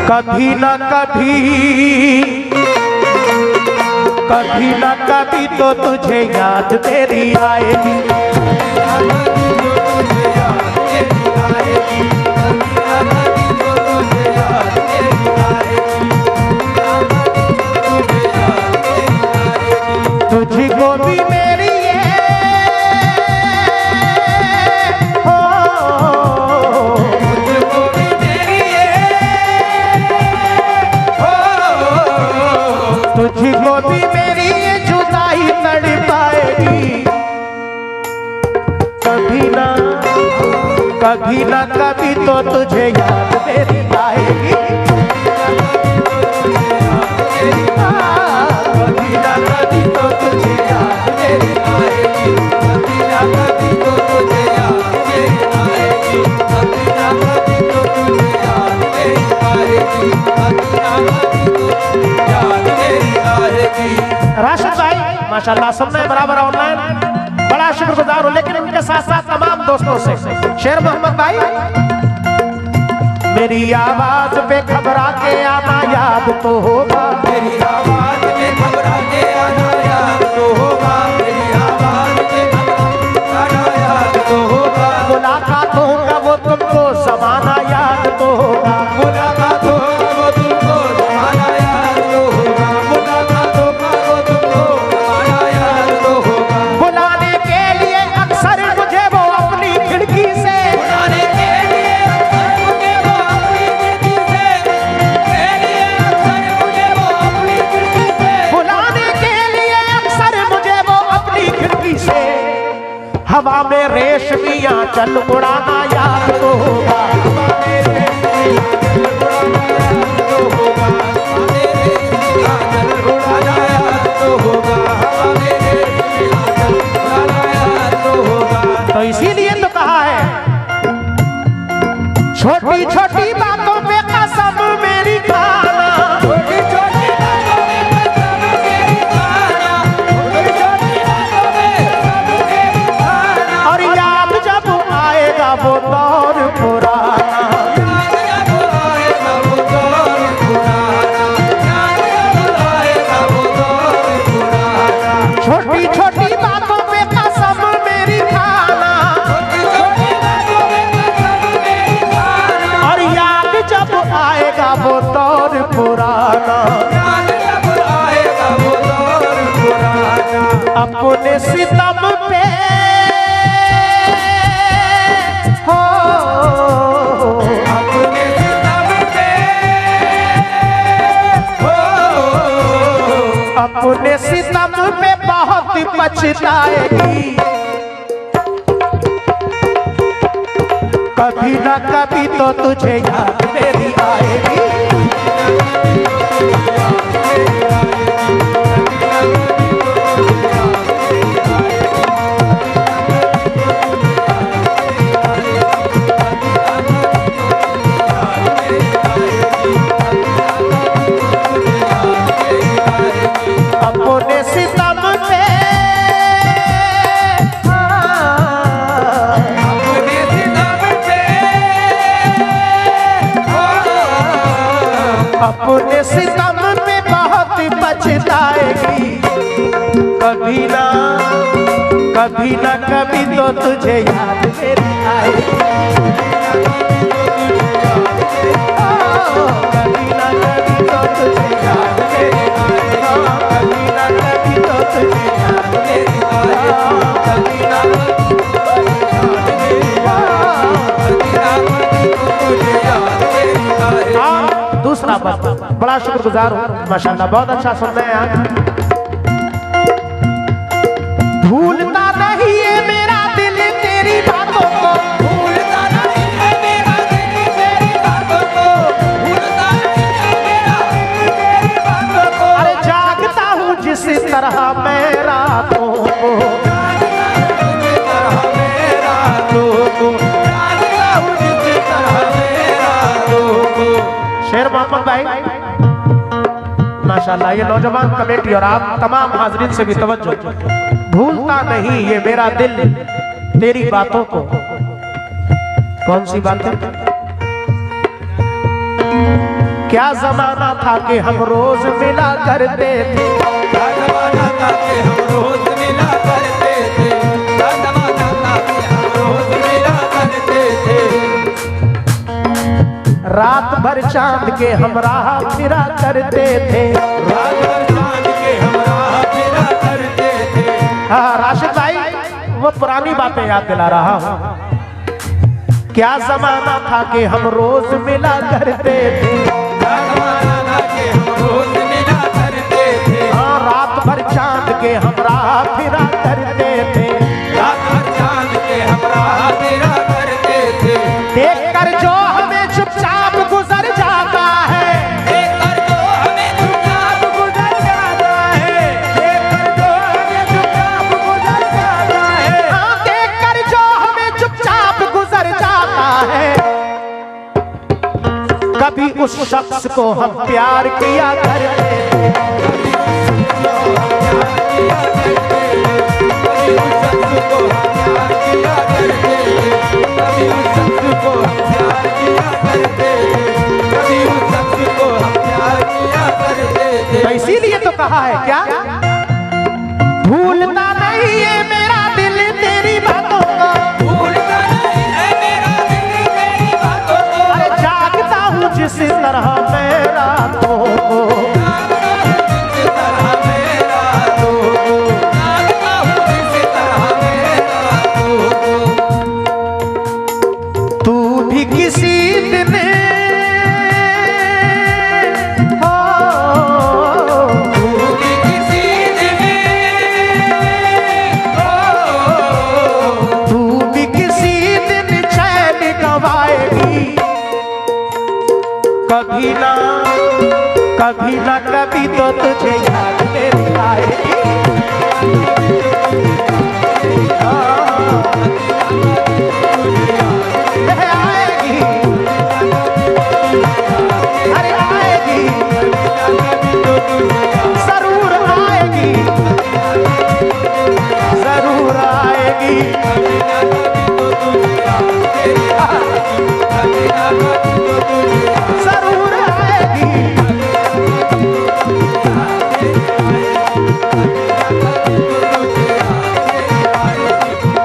कभी न कभी, कभी न कभी तो तुझे याद तेरी आएगी। तुझको भी मेरी तुझको भी मेरी जुदाई तड़पाएगी। कभी ना कभी तो तुझे याद मेरी आएगी। कभी ना कभी तो तुझे याद मेरी आएगी। कभी ना कभी तो तुझे याद मेरी आएगी। कभी ना कभी तो तुझे याद मेरी आएगी। कभी ना कभी तो तुझे याद मेरी आएगी। राशिद भाई माशाल्लाह सुनने बराबर ऑनलाइन बड़ा शुक्रगुजार हूं, लेकिन उनके साथ साथ तमाम दोस्तों से शेर मोहम्मद भाई, मेरी आवाज पे घबरा के आना याद तो होगा। मेरी आवाज पे घबरा के आना याद तो होगा। मेरी आवाज पे घबरा याद तो होगा। मुलाकातों का वो तुमको ज़माना याद तो होगा। मुलाकातों का वो तुमको ज़माना याद तो होगा। मुलाकातों का वो तुमको ज़माना याद तो होगा। बुलाने के लिए अक्सर मुझे वो अपनी खिड़की से, बुलाने के लिए अक्सर मुझे वो अपनी खिड़की से, बुलाने के लिए अक्सर मुझे वो अपनी खिड़की से हवा में रेशमिया चल उड़ाना याद तो होगा। तो इसीलिए तो कहा है छोटी छोटी बातों पे कसम मेरी खाना। छोटी छोटी बातों पे कसम मेरी खाना। छोटी छोटी बातों पे कसम मेरी खाना। और याद जब आएगा वो दौर पुराना। याद जब आएगा वो दौर पुराना। याद जब आएगा वो दौर पुराना। छोटी छोटी बातों पे कसम मेरी खाना। छोटी छोटी बातों पे कसम मेरी खाना। और याद जब आएगा वो दौर पुराना। याद जब आएगा वो दौर पुराना। अपने सितम पे हो, अपने सितम पे हो, अपने सितम पे बहुत पछताएगी। कभी ना कभी तो तुझे याद मेरी आएगी। अपने सितम पे अपने सितम पे अपने सितम पे बहुत पछताएगी। कभी ना कभी तो तुझे याद मेरी आएगी। कभी ना कभी तो तुझे याद मेरी आएगी। कभी ना कभी तो तुझे याद मेरी आएगी। कभी ना दूसरा बात बड़ा शुक्रगुजार हूँ माशाल्लाह, बहुत अच्छा सुन रहे हैं आप। भूलता नहीं है मेरा दिल तेरी बातों को। भूलता नहीं है मेरा दिल तेरी बातों को। भूलता नहीं है मेरा दिल तेरी बातों को। अरे जागता हूँ जिस तरह मैं रातों को। जागता हूँ जिस तरह मैं रातों को। जागता हूँ जिस तरह मैं रातों को। शेर मोहम्मद भाई माशाल्लाह, ये नौजवान कमेटी और आप तमाम हाजरीन से भी तवज्जो। भूलता नहीं ये मेरा दिल तेरी बातों को। कौन सी बातें? क्या जमाना था कि हम रोज मिला करते थे, क्या जमाना था कि हम रोज मिला करते थे, क्या जमाना था कि हम रोज मिला करते थे। रात भर चांद के हम राह फिरा करते थे, रात भर चांद के हम राह फिरा करते थे। हाँ राशिद भाई वो पुरानी बातें याद दिला रहा हूँ। क्या जमाना था कि हम रोज मिला करते थे, क्या जमाना था कि हम रोज मिला करते थे। हाँ रात भर चांद के हम राह फिरा करते थे, रात भर चांद के हम राह फिरा करते थे। देख कर जो हमें चुपचाप गुजर जाता है, देखकर जो हमें चुपचाप गुजर जाता है, देखकर जो हमें चुपचाप गुजर जाता है। हाँ देख कर जो हमें चुपचाप गुजर जाता है, कभी उस शख्स को हम प्यार किया करते थे, तो इसीलिए तो कहा है क्या, भूलता नहीं है मेरा दिल तेरी बातों को, भूलता नहीं है मेरा दिल तेरी बातों को। अरे जागता हूँ जिस तरह मैं रातों को, जिस तरह मैं रातों को जागता हूँ, जिस तरह मैं रातों को। तू भी किसी दिन हो, तू भी किसी दिन हो, तू भी किसी दिन चैन गवाएगी, कभी ना कभी तो तुझे याद मेरी आएगी, आएगी, अरे आएगी, जरूर आएगी, जरूर आएगी, जरूर आएगी।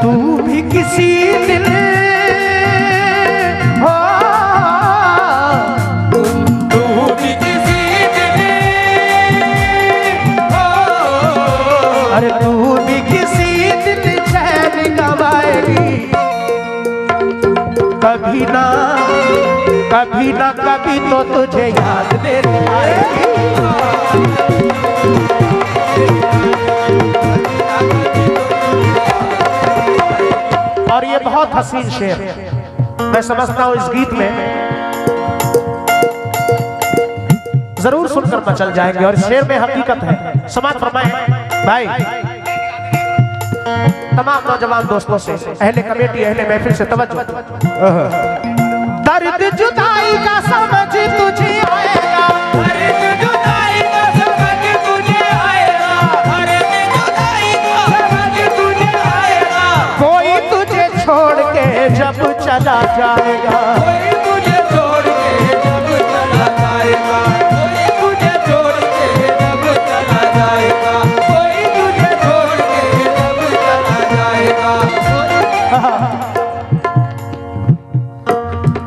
तू भी किसी दिन हो, तू भी किसी दिन हो, अरे तू भी किसी दिन चैन गवाएगी, कभी ना कभी तो तुझे याद मेरी आएगी। और ये बहुत हसीन शेर है, मैं समझता हूँ इस गीत में जरूर सुनकर मचल जाएंगे, और इस शेर में हकीकत है। समाज फरमाए भाई तमाम नौजवान दोस्तों से, अहले कमेटी अहले महफिल से तवज्जो, दर्द जुदाई का समझ तुझे आएगा, दर्द जुदाई का समझ तुझे आएगा, दर्द जुदाई का समझ तुझे आएगा। कोई तुझे छोड़ के जब चला जाएगा, कोई तुझे छोड़ के जब चला जाएगा, कोई तुझे छोड़ के जब चला जाएगा, कोई तुझे छोड़ के जब चला जाएगा।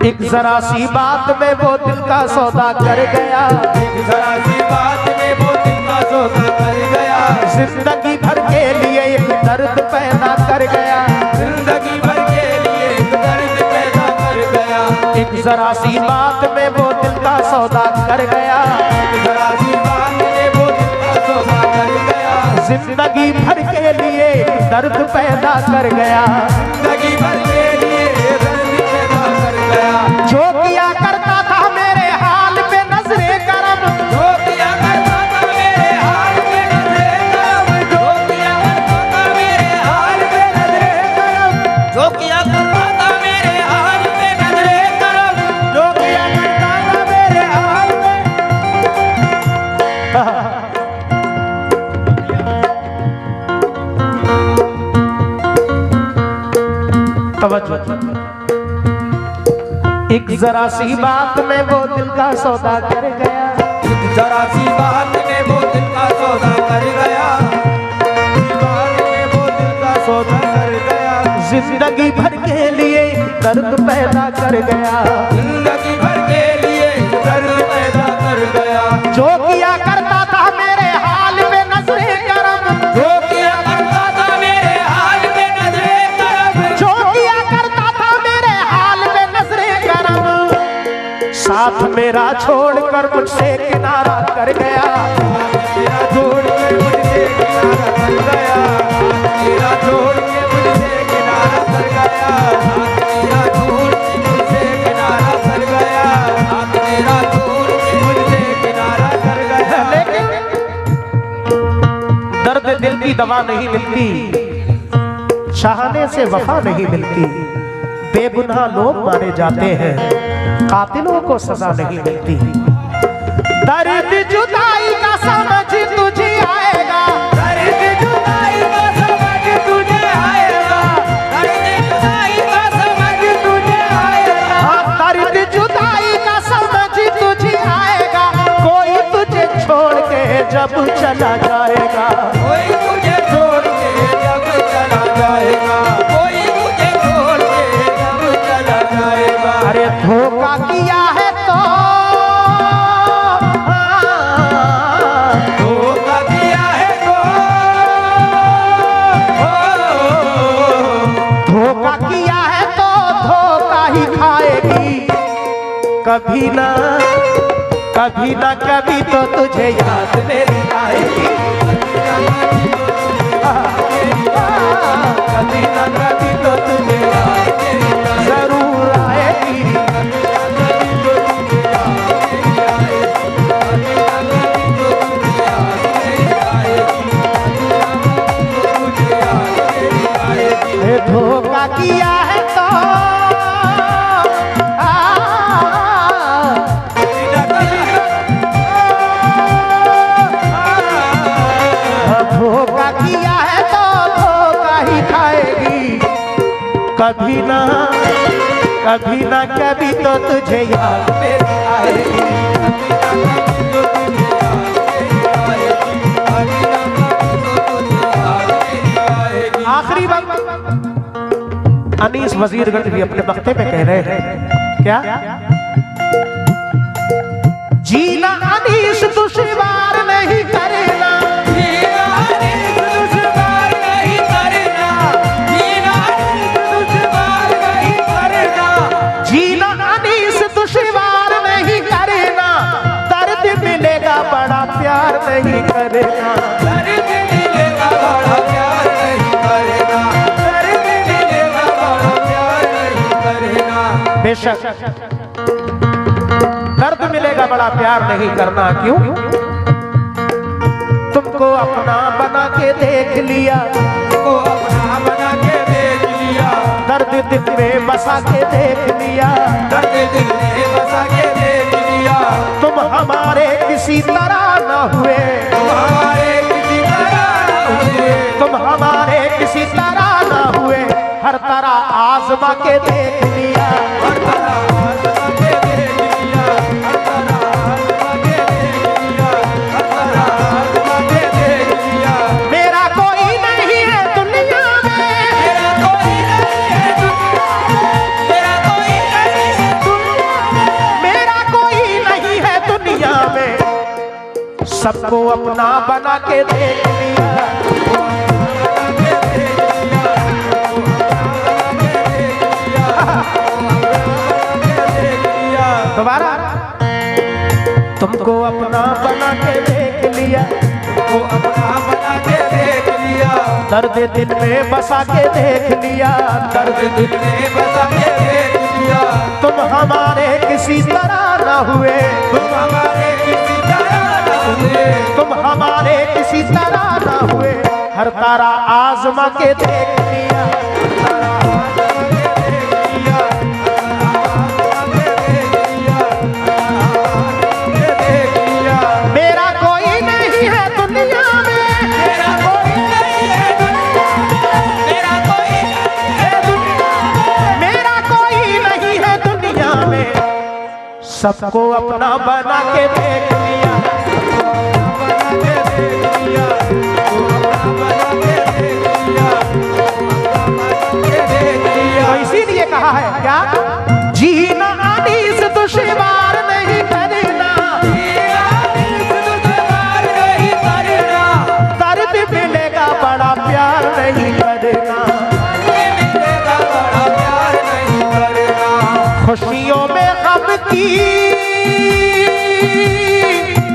एक जरा सी बात में वो दिल का सौदा कर गया, एक जरा सी बात में वो दिल का सौदा कर गया, जिंदगी भर के लिए एक दर्द पैदा कर गया, जिंदगी भर के लिए एक दर्द पैदा कर गया। एक जरा सी बात में वो दिल का सौदा कर गया, एक जरा सी बात में वो दिल का सौदा कर गया, जिंदगी भर के लिए एक दर्द पैदा कर गया, जिंदगी भर के लिए दर्द पैदा कर गया। जो किया करता था मेरे हाल पे नजरे करम, जो किया करता था मेरे हाल पे नजरे करम, जो किया करता था मेरे हाल पे नजरे करम, जो किया करता था मेरे हाल पे नजरे करम, जो किया करता था मेरे हाल पे। तवज्जो जरा सी बात में वो दिल का सौदा कर गया, जरा सी बात में वो दिल का सौदा कर गया, बात में वो दिल का सौदा कर गया, जिंदगी भर के लिए दर्द पैदा कर गया, जिंदगी भर के लिए दर्द पैदा कर गया। जो किया करता था मेरे हाल पे नजरे करम, जो किया करता था मेरे हाल पे नजरे करम, जो किया करता था मेरे हाल पे नजरे करम, साथ मेरा छोड़कर मुझसे किनारा कर गया, तेरा छोड़ के मुझसे किनारा कर गया, तेरा छोड़ के मुझसे किनारा कर गया, तेरा छोड़ के मुझसे किनारा कर गया, तेरा छोड़ के मुझसे किनारा कर गया। लेकिन दर्द दिल की दवा नहीं मिलती, चाहने से वफा नहीं मिलती, बेगुनाह लोग मारे जाते हैं, कातिलों को सजा नहीं मिलती। दर्द जुदाई का समझ तुझे आएगा, दर्द जुदाई का समझ तुझे आएगा, दर्द जुदाई का समझ तुझे आएगा, हाँ, दर्द जुदाई का समझ तुझे आएगा, कोई तुझे छोड़ के जब चला जाएगा, कोई तुझे छोड़ के जब चला जाएगा, कोई तुझे छोड़ के जब चला जाएगा। अरे धोखा किया है तो धोखा किया है तो, धोखा किया है तो धोखा ही खाएगी, कभी ना कभी तो तुझे याद मेरी आएगी, कभी ना कभी तो तुझे याद जरूर आएगी। धोखा किया है तो धोखा किया है तो धोखा ही खाएगी, कभी ना कभी तो तुझे याद मेरी आएगी। आखिरी बात अनीस वजीरगंज भी अपने वक्ते में कह रहे हैं क्या, जीना अनीस दुश्वार नहीं करना, जीना अनीस दुश्वार नहीं करना, जीना अनीस दुश्वार नहीं करना, जीना अनीस दुश्वार नहीं करना, दर्द मिलेगा बड़ा प्यार नहीं करना, दर्द मिलेगा बड़ा प्यार नहीं करना, दर्द मिलेगा बड़ा प्यार नहीं करना। बेशक दर्द मिलेगा बड़ा प्यार नहीं करना, क्यों? तुमको अपना बना के देख लिया, को अपना बना के देख लिया, दर्द दिल में बसा के देख लिया, दर्द दिल में बसा के देख लिया, तुम हमारे किसी तरह न हुए, तुम हमारे किसी तरह न हुए, तुम हमारे किसी तरह न हुए, हर तरह आजमा के देख लिया, हर तरह आजमा के देख लिया, हर तरह आजमा के देख लिया, हर तरह आजमा के देख लिया। मेरा कोई नहीं है दुनिया में, मेरा कोई नहीं है दुनिया में, मेरा कोई नहीं है दुनिया में, मेरा कोई नहीं है दुनिया में, सबको अपना बना के देख लिया, दोबारा तुमको अपना बना के देख लिया, को अपना बना के देख लिया, दर्द दिल में बसा के देख लिया, दर्द दिल में बसा के देख लिया, तुम हमारे किसी तरह न हुए, तुम हमारे किसी तरह न हुए, तुम हमारे किसी तरह न हुए, हर तरह आजमा के देख लिया, मेरा कोई नहीं है दुनिया में, मेरा कोई नहीं है दुनिया में, मेरा कोई नहीं है दुनिया में, मेरा कोई नहीं है दुनिया में, सबको अपना बना के देख लिया, बना के देख लिया, तू अपना बना के देख लिया, के देख लिया। तो इसीलिए कहा है क्या, जीना अनीस दुश्वार नहीं करना, नहीं करना, दर्द मिलेगा बड़ा प्यार नहीं करना, मिलेगा बड़ा प्यार नहीं करना। खुशियों में गम की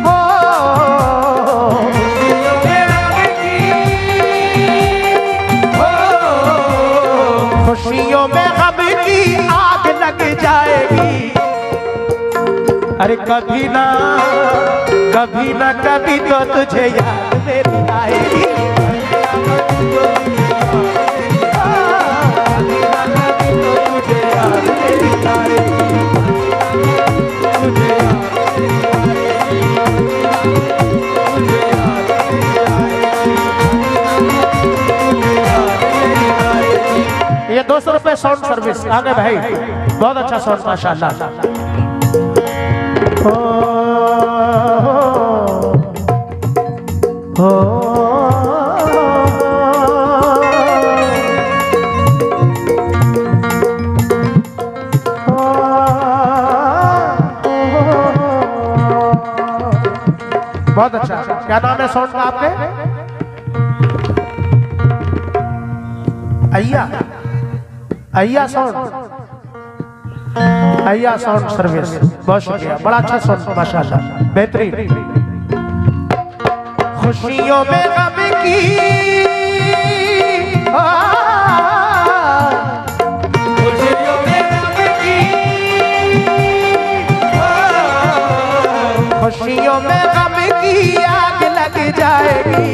हो, खुशियों में गम की हो, खुशियों में गम की आग लग जाएगी। अरे कभी ना कभी तो तुझे याद मेरी आएगी। तुझे याद मेरी आएगी, तुझे याद ये 200 रुपए साउंड सर्विस आगे भाई, बहुत अच्छा साउंड माशाल्लाह। हो, हो, बहुत अच्छा। क्या नाम है साउंड का आपके? अय्या, अय्या साउंड, अय्या साउंड सर्विस, बहुत शुक्रिया, बड़ा अच्छा साउंड माशाल्लाह, बेहतरीन। खुशियों में गम की खुशियों में गम की, खुशियों में गम की आग लग जाएगी।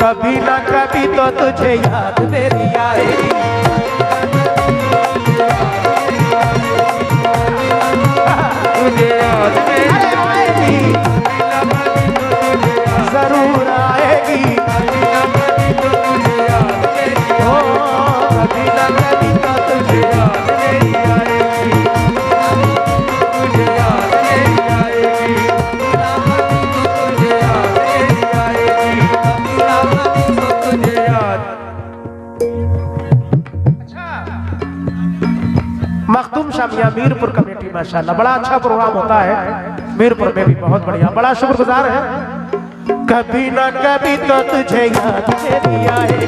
कभी ना कभी तो तुझे याद मेरी आएगी। तुझे याद मेरी आएगी, जरूर आएगी। हो, कभी ना कभी तो तुझे याद मेरी आएगी। तुझे याद मेरी आएगी, तुझे याद मेरी आएगी, तुझे याद। मखदूम शामिया मीरपुर कमेटी माशाल्लाह, बड़ा अच्छा प्रोग्राम होता है मीरपुर में भी, बहुत बढ़िया, बड़ा शुक्रगुजार है। कभी ना कभी तो तुझे याद मेरी आएगी।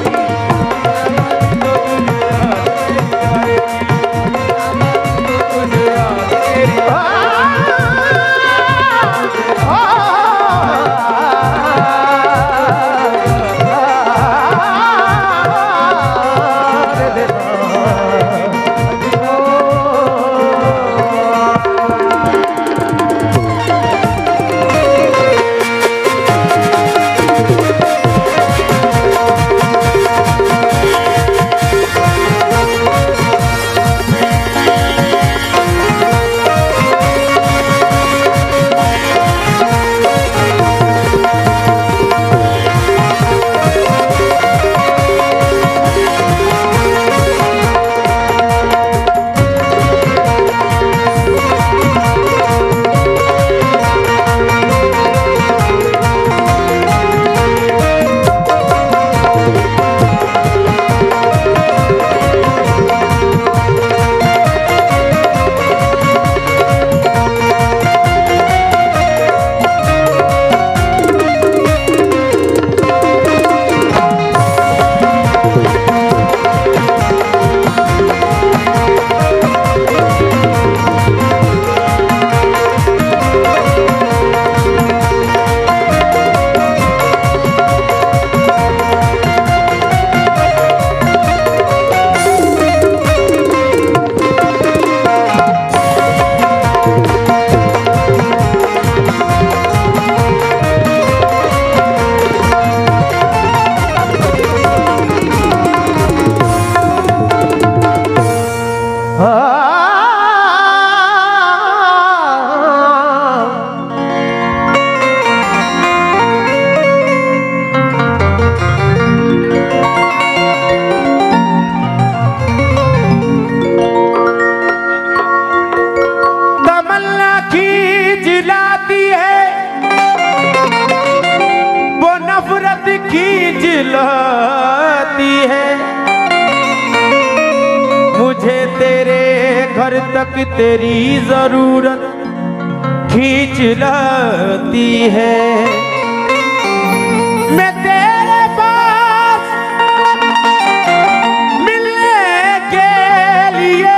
तुझे याद मेरी खींच लाती है, मुझे तेरे घर तक तेरी जरूरत खींच लाती है। मैं तेरे पास मिलने के लिए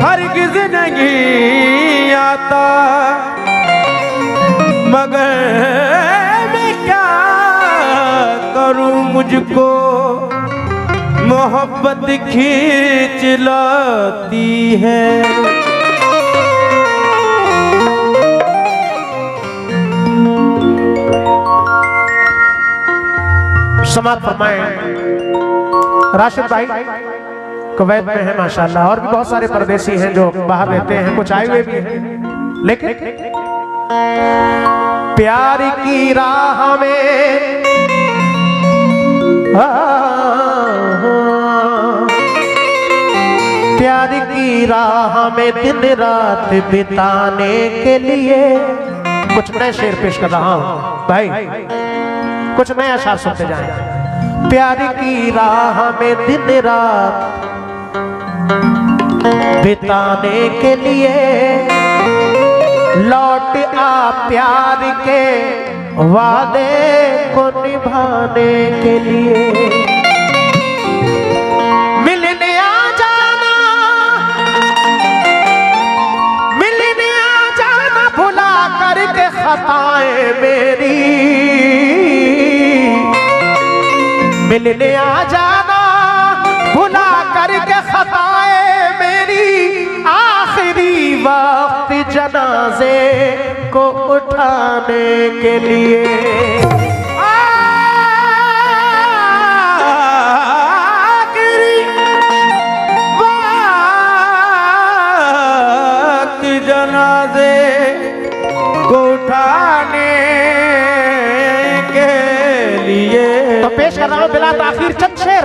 हरगिज नहीं आता, मगर मैं क्या करूं, मुझको मोहब्बत खींच लाती है। समाप्त फरमाएं राशिद भाई कुवैत में है माशाल्लाह, और भी बहुत सारे परदेसी हैं जो बाहर रहते हैं, कुछ आए हुए भी हैं, लेकिन प्यार की राह में प्यार की राह में दिन रात बिताने के लिए कुछ नए शेर पेश कर रहा हूं भाई, कुछ नया शार सुनते जाएं। प्यार की राह में दिन रात बिताने के लिए लौट आ प्यार के वादे को निभाने के लिए। मिलने आ जाना, मिलने आ जाना, भुला करके खताएं मेरी। मिलने आ जाना, भुला करके खताएं मेरी। आखिरी वक्त जनाजे को उठाने के लिए। आखिरी वक्त जनाजे को उठाने के लिए। तो पेश कर रहा हूं बिला ताखीर चंद शेर।